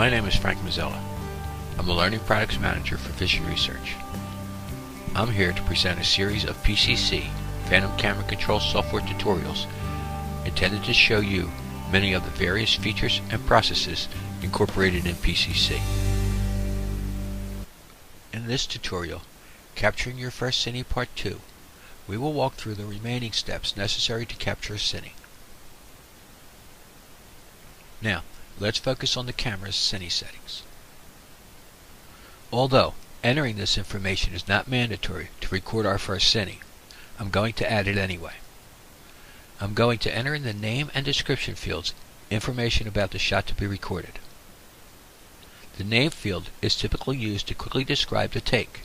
My name is Frank Mazzella. I'm the Learning Products Manager for Vision Research. I'm here to present a series of PCC, Phantom Camera Control software tutorials intended to show you many of the various features and processes incorporated in PCC. In this tutorial, Capturing Your First Cine Part 2, we will walk through the remaining steps necessary to capture a cine. Now, let's focus on the camera's cine settings. Although entering this information is not mandatory to record our first cine, I'm going to add it anyway. I'm going to enter in the name and description fields information about the shot to be recorded. The name field is typically used to quickly describe the take,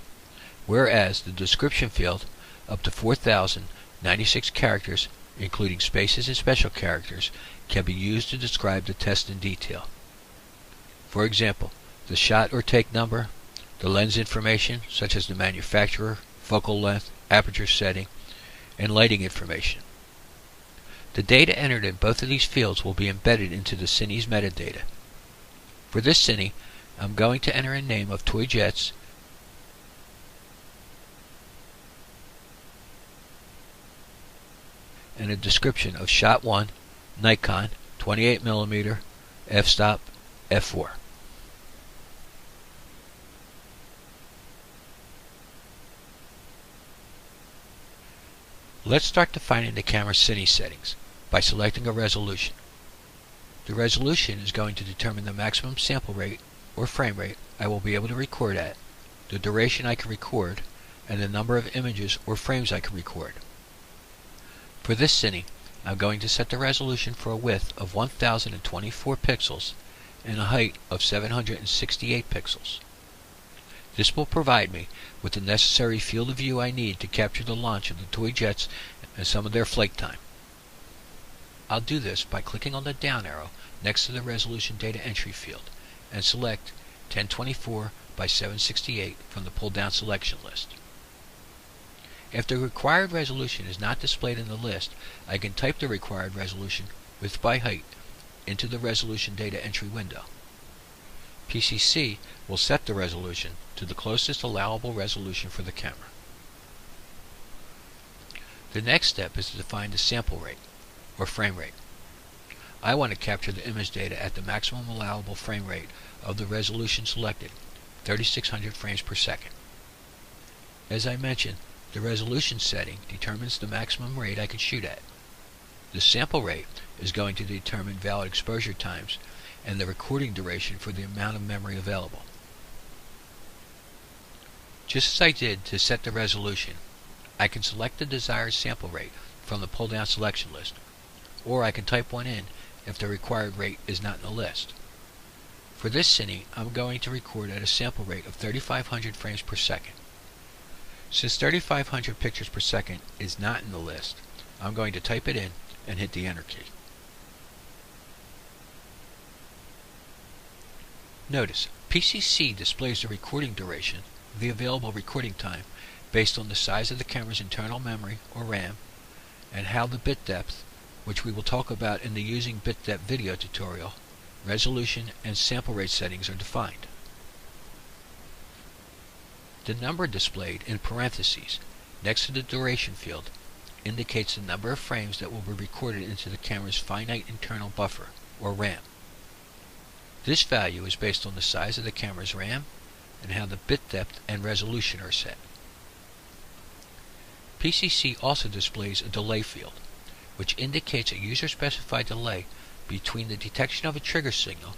whereas the description field, up to 4,096 characters, including spaces and special characters, can be used to describe the test in detail. For example, the shot or take number, the lens information such as the manufacturer, focal length, aperture setting, and lighting information. The data entered in both of these fields will be embedded into the cine's metadata. For this cine, I'm going to enter a name of Toy Jets and a description of Shot 1, Nikon, 28mm, f-stop, f4. Let's start defining the camera's cine settings by selecting a resolution. The resolution is going to determine the maximum sample rate or frame rate I will be able to record at, the duration I can record, and the number of images or frames I can record. For this cine, I'm going to set the resolution for a width of 1024 pixels and a height of 768 pixels. This will provide me with the necessary field of view I need to capture the launch of the toy jets and some of their flight time. I'll do this by clicking on the down arrow next to the resolution data entry field and select 1024 by 768 from the pull-down selection list. If the required resolution is not displayed in the list, I can type the required resolution, width by height, into the resolution data entry window. PCC will set the resolution to the closest allowable resolution for the camera. The next step is to define the sample rate, or frame rate. I want to capture the image data at the maximum allowable frame rate of the resolution selected, 3600 frames per second. As I mentioned, the resolution setting determines the maximum rate I can shoot at. The sample rate is going to determine valid exposure times and the recording duration for the amount of memory available. Just as I did to set the resolution, I can select the desired sample rate from the pull-down selection list, or I can type one in if the required rate is not in the list. For this cine, I'm going to record at a sample rate of 3500 frames per second. Since 3500 pictures per second is not in the list, I'm going to type it in and hit the enter key. Notice, PCC displays the recording duration, the available recording time, based on the size of the camera's internal memory, or RAM, and how the bit depth, which we will talk about in the Using Bit Depth video tutorial, resolution, and sample rate settings are defined. The number displayed in parentheses next to the duration field indicates the number of frames that will be recorded into the camera's finite internal buffer, or RAM. This value is based on the size of the camera's RAM and how the bit depth and resolution are set. PCC also displays a delay field, which indicates a user-specified delay between the detection of a trigger signal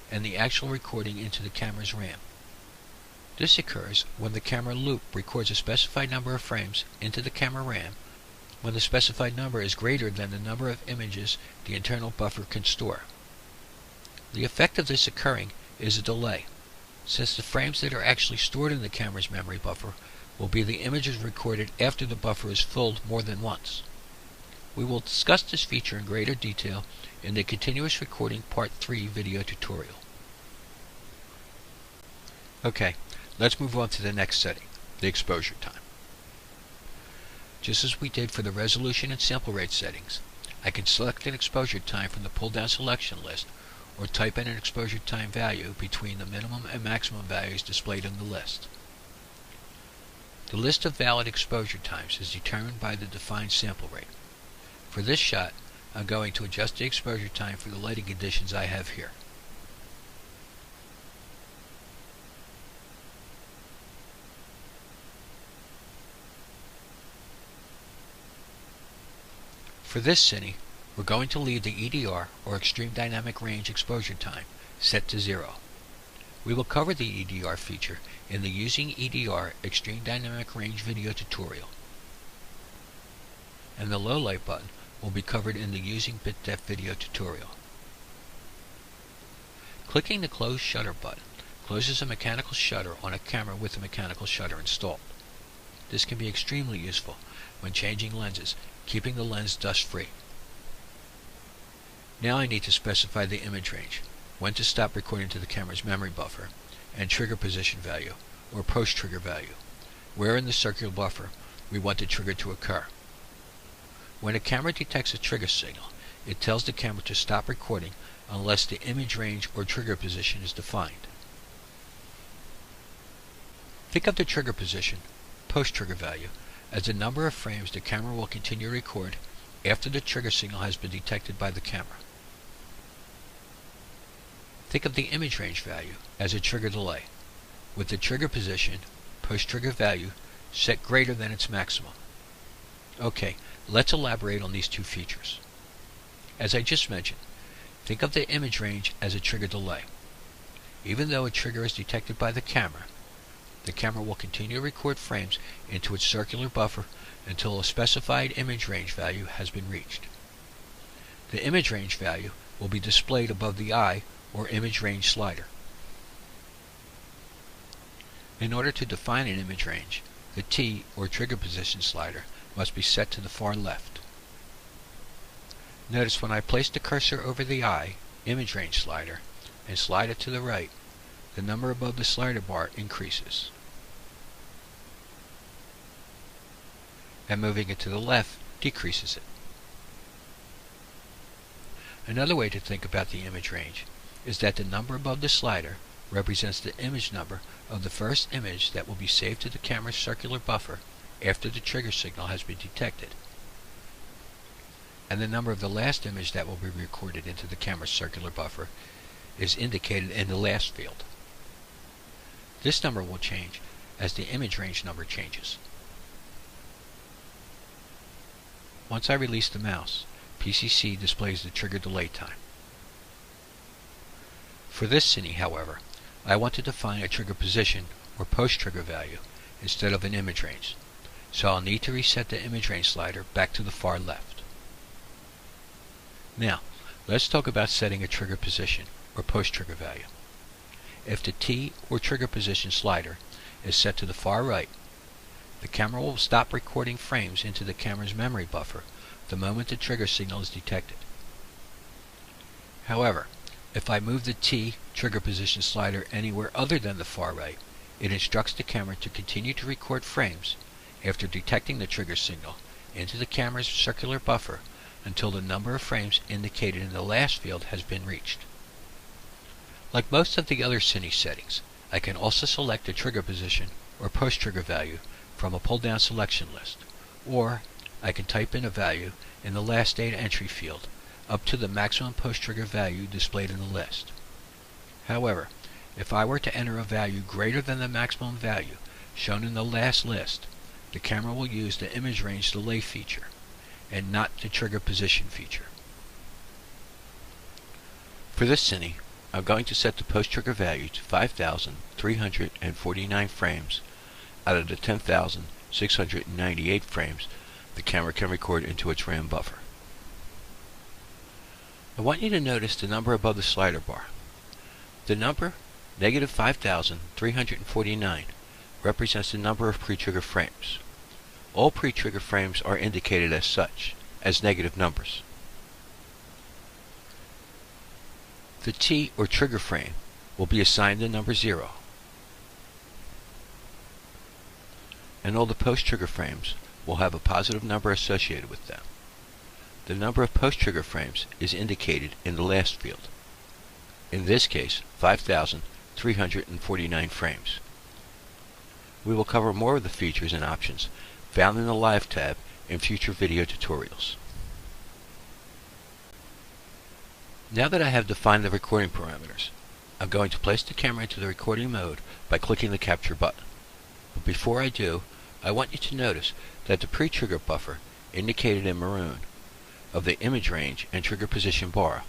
and the actual recording into the camera's RAM. This occurs when the camera loop records a specified number of frames into the camera RAM when the specified number is greater than the number of images the internal buffer can store. The effect of this occurring is a delay, since the frames that are actually stored in the camera's memory buffer will be the images recorded after the buffer is filled more than once. We will discuss this feature in greater detail in the Continuous Recording Part 3 video tutorial. Okay, let's move on to the next setting, the exposure time. Just as we did for the resolution and sample rate settings, I can select an exposure time from the pull-down selection list, or type in an exposure time value between the minimum and maximum values displayed in the list. The list of valid exposure times is determined by the defined sample rate. For this shot, I'm going to adjust the exposure time for the lighting conditions I have here. For this cine, we're going to leave the EDR, or Extreme Dynamic Range Exposure Time, set to 0. We will cover the EDR feature in the Using EDR Extreme Dynamic Range video tutorial. And the low light button will be covered in the Using Bit Depth video tutorial. Clicking the Close Shutter button closes a mechanical shutter on a camera with a mechanical shutter installed. This can be extremely useful when changing lenses, keeping the lens dust-free. Now I need to specify the image range, when to stop recording to the camera's memory buffer, and trigger position value, or post-trigger value, where in the circular buffer we want the trigger to occur. When a camera detects a trigger signal, it tells the camera to stop recording unless the image range or trigger position is defined. Think of the trigger position, post-trigger value, as the number of frames the camera will continue to record after the trigger signal has been detected by the camera. Think of the image range value as a trigger delay, with the trigger position, post-trigger value, set greater than its maximum. Okay, let's elaborate on these two features. As I just mentioned, think of the image range as a trigger delay. Even though a trigger is detected by the camera will continue to record frames into its circular buffer until a specified image range value has been reached. The image range value will be displayed above the eye or image range slider. In order to define an image range, the T or trigger position slider must be set to the far left. Notice when I place the cursor over the eye, image range slider, and slide it to the right, the number above the slider bar increases. And moving it to the left decreases it. Another way to think about the image range is that the number above the slider represents the image number of the first image that will be saved to the camera's circular buffer after the trigger signal has been detected, and the number of the last image that will be recorded into the camera's circular buffer is indicated in the last field. This number will change as the image range number changes. Once I release the mouse, PCC displays the trigger delay time. For this cine, however, I want to define a trigger position or post-trigger value instead of an image range, so I'll need to reset the image range slider back to the far left. Now, let's talk about setting a trigger position or post-trigger value. If the T or trigger position slider is set to the far right, the camera will stop recording frames into the camera's memory buffer the moment the trigger signal is detected. However, if I move the T trigger position slider anywhere other than the far right, it instructs the camera to continue to record frames after detecting the trigger signal into the camera's circular buffer until the number of frames indicated in the last field has been reached. Like most of the other cine settings, I can also select a trigger position or post-trigger value from a pull-down selection list, or I can type in a value in the last data entry field up to the maximum post-trigger value displayed in the list. However, if I were to enter a value greater than the maximum value shown in the last list, the camera will use the image range delay feature and not the trigger position feature. For this cine, I'm going to set the post-trigger value to 5,349 frames out of the 10,698 frames the camera can record into its RAM buffer. I want you to notice the number above the slider bar. The number, negative 5,349, represents the number of pre-trigger frames. All pre-trigger frames are indicated as such, as negative numbers. The T or trigger frame will be assigned the number 0, and all the post-trigger frames will have a positive number associated with them. The number of post-trigger frames is indicated in the last field. in this case 5,349 frames. We will cover more of the features and options found in the Live tab in future video tutorials. Now that I have defined the recording parameters, I'm going to place the camera into the recording mode by clicking the capture button. But before I do, I want you to notice that the pre-trigger buffer, indicated in maroon, of the image range and trigger position bar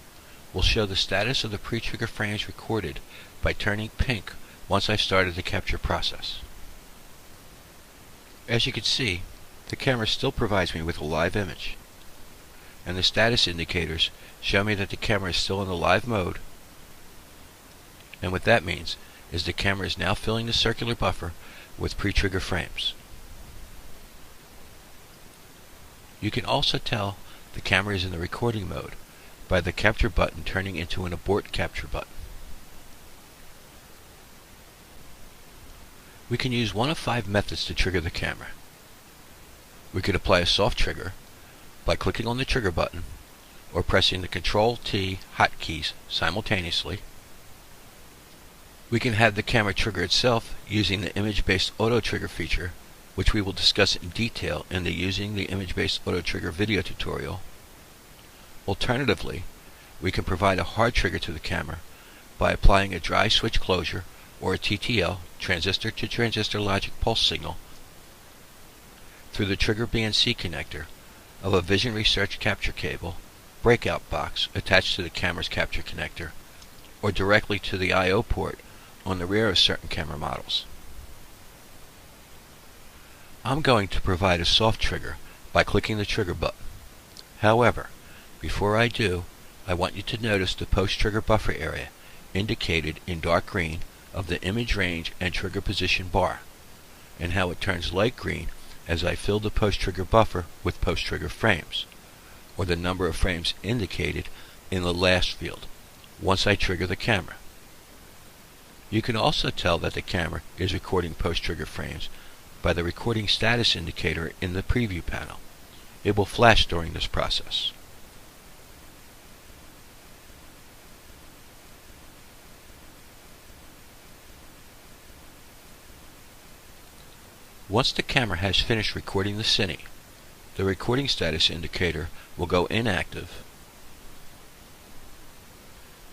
will show the status of the pre-trigger frames recorded by turning pink once I've started the capture process. As you can see, the camera still provides me with a live image, and the status indicators show me that the camera is still in the live mode, and what that means is the camera is now filling the circular buffer with pre-trigger frames. You can also tell the camera is in the recording mode by the capture button turning into an abort capture button. We can use one of 5 methods to trigger the camera. We could apply a soft trigger by clicking on the trigger button or pressing the Ctrl-T hotkeys simultaneously. We can have the camera trigger itself using the image-based auto trigger feature, which we will discuss in detail in the Using the Image-Based Auto Trigger video tutorial. Alternatively, we can provide a hard trigger to the camera by applying a dry switch closure or a TTL, transistor to transistor logic pulse signal, through the trigger BNC connector of a Vision Research capture cable breakout box attached to the camera's capture connector, or directly to the I/O port on the rear of certain camera models. I'm going to provide a soft trigger by clicking the trigger button. However, before I do, I want you to notice the post-trigger buffer area indicated in dark green of the image range and trigger position bar, and how it turns light green as I fill the post-trigger buffer with post-trigger frames, or the number of frames indicated in the last field, once I trigger the camera. You can also tell that the camera is recording post-trigger frames by the recording status indicator in the preview panel. It will flash during this process. Once the camera has finished recording the Cine, the recording status indicator will go inactive.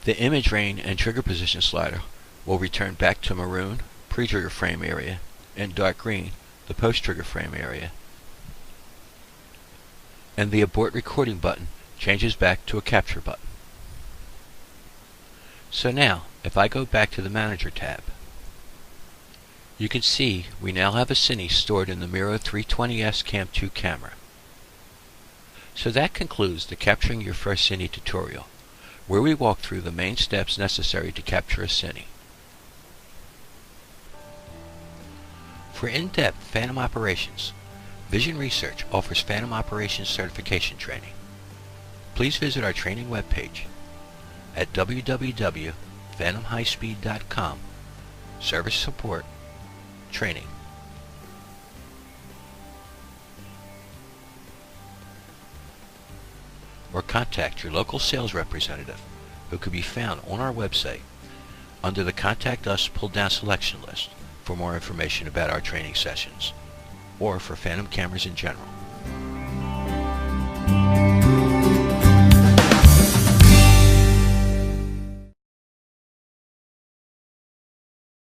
The image range and trigger position slider will return back to maroon, pre-trigger frame area, and dark green, the post-trigger frame area. And the abort recording button changes back to a capture button. So now, if I go back to the Manager tab, you can see we now have a Cine stored in the Miro 320S Cam 2 camera. So that concludes the Capturing Your First Cine tutorial, where we walk through the main steps necessary to capture a Cine. For in-depth Phantom operations, Vision Research offers Phantom Operations Certification Training. Please visit our training webpage at www.phantomhighspeed.com, Service Support, Training. Or contact your local sales representative, who could be found on our website under the Contact Us pull-down selection list for more information about our training sessions, or for Phantom cameras in general.